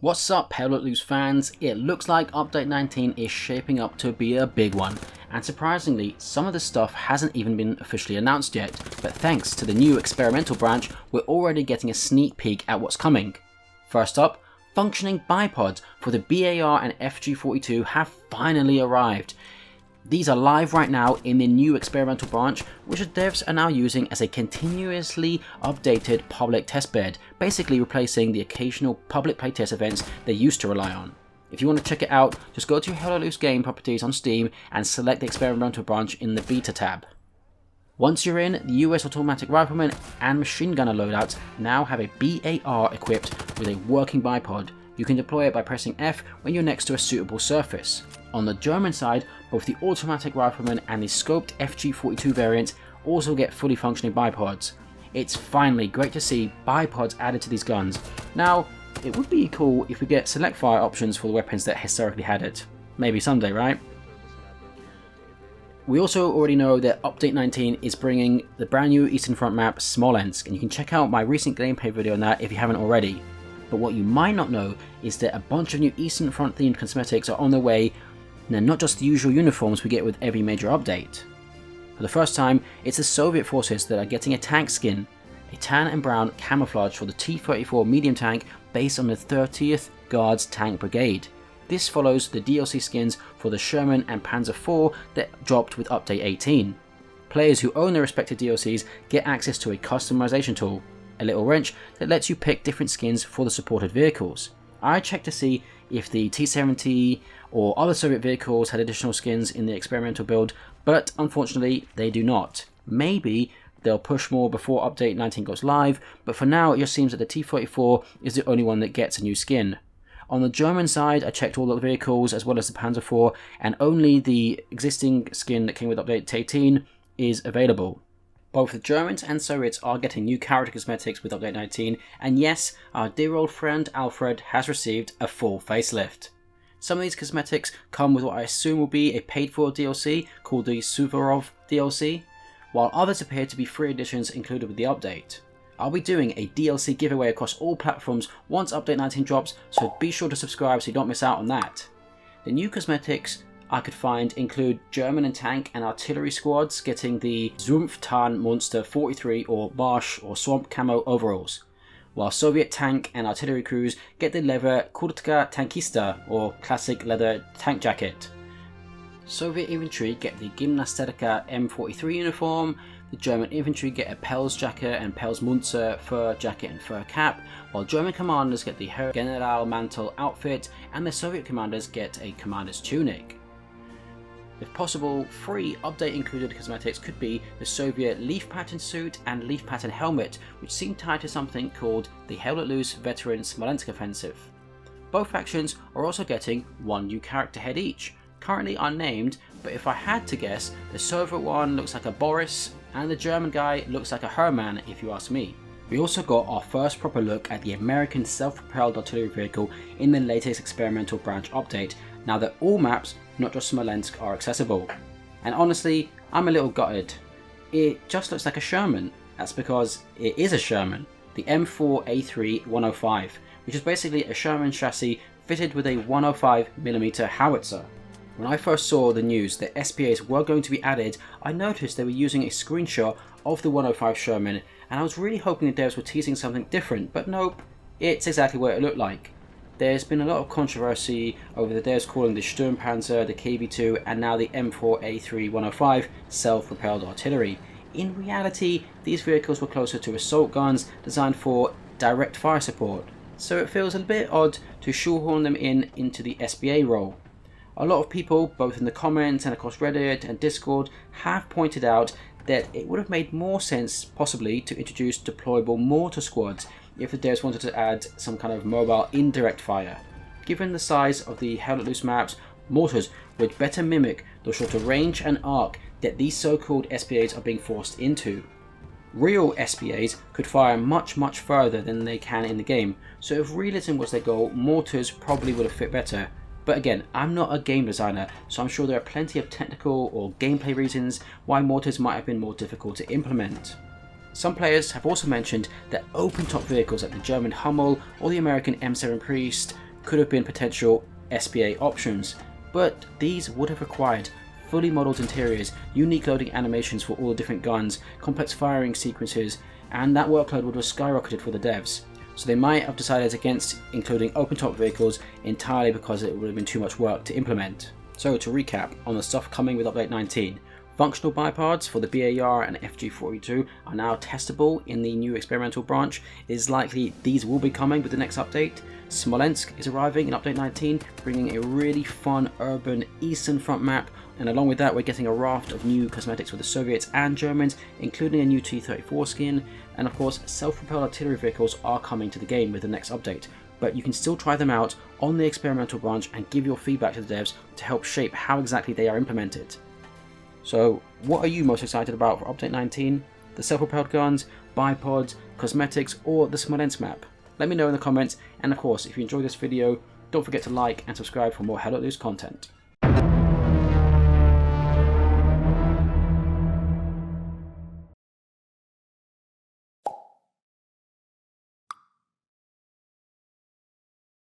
What's up, Hell Let Loose fans? It looks like Update 19 is shaping up to be a big one, and surprisingly, some of the stuff hasn't even been officially announced yet, but thanks to the new experimental branch, we're already getting a sneak peek at what's coming. First up, functioning bipods for the BAR and FG42 have finally arrived. These are live right now in the new experimental branch, which the devs are now using as a continuously updated public testbed, basically replacing the occasional public playtest events they used to rely on. If you want to check it out, just go to Hell Let Loose game properties on Steam and select the experimental branch in the beta tab. Once you're in, the US automatic rifleman and machine gunner loadouts now have a BAR equipped with a working bipod. You can deploy it by pressing F when you're next to a suitable surface. On the German side, both the automatic rifleman and the scoped FG42 variant also get fully functioning bipods. It's finally great to see bipods added to these guns. Now, it would be cool if we get select fire options for the weapons that historically had it. Maybe someday, right? We also already know that Update 19 is bringing the brand new Eastern Front map Smolensk, and you can check out my recent gameplay video on that if you haven't already. But what you might not know is that a bunch of new Eastern Front themed cosmetics are on their way. They're not just the usual uniforms we get with every major update. For the first time, it's the Soviet forces that are getting a tank skin, a tan and brown camouflage for the T-34 medium tank based on the 30th Guards Tank Brigade. This follows the DLC skins for the Sherman and Panzer IV that dropped with Update 18. Players who own their respective DLCs get access to a customization tool, a little wrench that lets you pick different skins for the supported vehicles. I checked to see if the T-70 or other Soviet vehicles had additional skins in the experimental build, but unfortunately they do not. Maybe they'll push more before Update 19 goes live, but for now it just seems that the T-34 is the only one that gets a new skin. On the German side, I checked all the vehicles as well as the Panzer IV, and only the existing skin that came with Update 18 is available. Both the Germans and Soviets are getting new character cosmetics with Update 19, and yes, our dear old friend Alfred has received a full facelift. Some of these cosmetics come with what I assume will be a paid-for DLC called the Suvorov DLC, while others appear to be free editions included with the update. I'll be doing a DLC giveaway across all platforms once Update 19 drops, so be sure to subscribe so you don't miss out on that. The new cosmetics I could find include German and tank and artillery squads getting the Sumpftarnmonster 43 or marsh or swamp camo overalls, while Soviet tank and artillery crews get the leather Kurtka Tankista or classic leather tank jacket. Soviet infantry get the Gymnasterka M43 uniform, the German infantry get a Pelz jacket and Pelzmunzer fur jacket and fur cap, while German commanders get the Herr Generalmantel outfit and the Soviet commanders get a commander's tunic. If possible, free update included cosmetics could be the Soviet leaf pattern suit and leaf pattern helmet, which seem tied to something called the Hell Let Loose Veteran Smolensk Offensive. Both factions are also getting one new character head each, currently unnamed, but if I had to guess, the Soviet one looks like a Boris, and the German guy looks like a Hermann if you ask me. We also got our first proper look at the American self-propelled artillery vehicle in the latest experimental branch update, now that all maps, not just Smolensk, are accessible. And honestly, I'm a little gutted. It just looks like a Sherman. That's because it is a Sherman, the M4A3 105, which is basically a Sherman chassis fitted with a 105mm howitzer. When I first saw the news that SPAs were going to be added, I noticed they were using a screenshot of the 105 Sherman, and I was really hoping the devs were teasing something different, but nope, it's exactly what it looked like. There's been a lot of controversy over the devs calling the Sturmpanzer, the KV-2, and now the M4A3 105 self-propelled artillery. In reality, these vehicles were closer to assault guns designed for direct fire support, so it feels a bit odd to shoehorn them into the SPA role. A lot of people, both in the comments and across Reddit and Discord, have pointed out that it would have made more sense possibly to introduce deployable mortar squads if the devs wanted to add some kind of mobile indirect fire. Given the size of the Hell Let Loose maps, mortars would better mimic the shorter range and arc that these so-called SPAs are being forced into. Real SPAs could fire much further than they can in the game, so if realism was their goal, mortars probably would have fit better. But again, I'm not a game designer, so I'm sure there are plenty of technical or gameplay reasons why mortars might have been more difficult to implement. Some players have also mentioned that open-top vehicles like the German Hummel or the American M7 Priest could have been potential SPA options, but these would have required fully modelled interiors, unique loading animations for all the different guns, complex firing sequences, and that workload would have skyrocketed for the devs. So they might have decided against including open-top vehicles entirely because it would have been too much work to implement. So to recap on the stuff coming with update 19, functional bipods for the BAR and FG42 are now testable in the new experimental branch. It is likely these will be coming with the next update. Smolensk is arriving in update 19, bringing a really fun urban Eastern Front map, and along with that we're getting a raft of new cosmetics for the Soviets and Germans, including a new T-34 skin, and of course self-propelled artillery vehicles are coming to the game with the next update. But you can still try them out on the experimental branch and give your feedback to the devs to help shape how exactly they are implemented. So what are you most excited about for update 19? The self-propelled guns, bipods, cosmetics, or the Smolensk map? Let me know in the comments, and of course if you enjoyed this video, don't forget to like and subscribe for more Hello Loose content.